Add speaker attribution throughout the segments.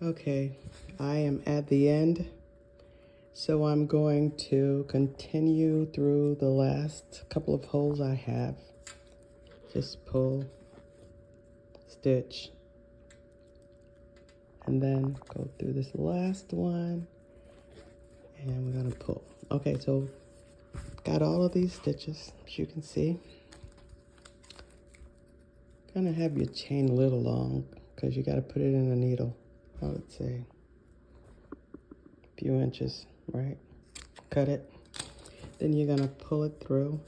Speaker 1: Okay, I am at the end, so I'm going to continue through the last couple of holes I have. Just pull, stitch, and then go through this last one, and we're gonna pull. Okay, so got all of these stitches, as you can see. Gonna have your chain a little long, because you gotta put it in a needle, I would say. A few inches, right? Cut it. Then you're gonna pull it through.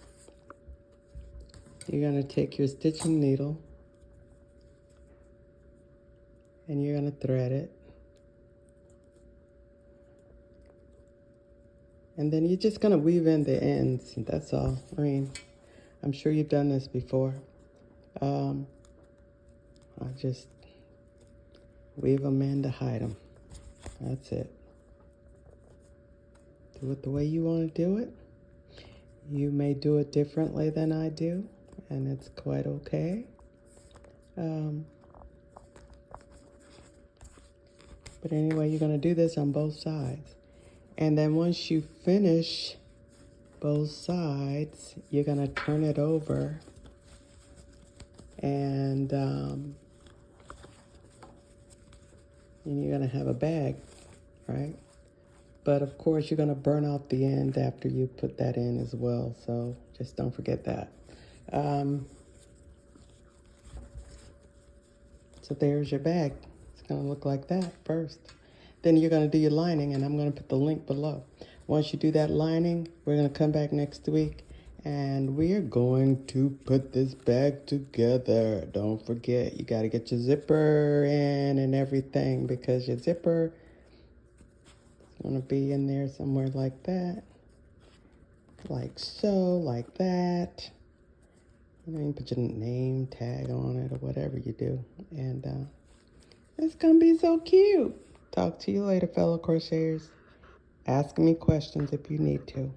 Speaker 1: You're gonna take your stitching needle and you're gonna thread it. And then you're just gonna weave in the ends, that's all. I mean, I'm sure you've done this before. I just weave them in to hide them. That's it. Do it the way you want to do it. You may do it differently than I do, and it's quite okay. But anyway, you're going to do this on both sides. And then once you finish both sides, you're going to turn it over and you're going to have a bag, right? But of course, you're going to burn out the end after you put that in as well. So just don't forget that. So there's your bag. It's going to look like that first. Then you're going to do your lining, and I'm going to put the link below. Once you do that lining, we're going to come back next week, and we're going to put this bag together. Don't forget, you got to get your zipper in and everything, because your zipper is going to be in there somewhere like that. Like so, like that. You can put your name tag on it or whatever you do. And it's going to be so cute. Talk to you later, fellow crocheters. Ask me questions if you need to.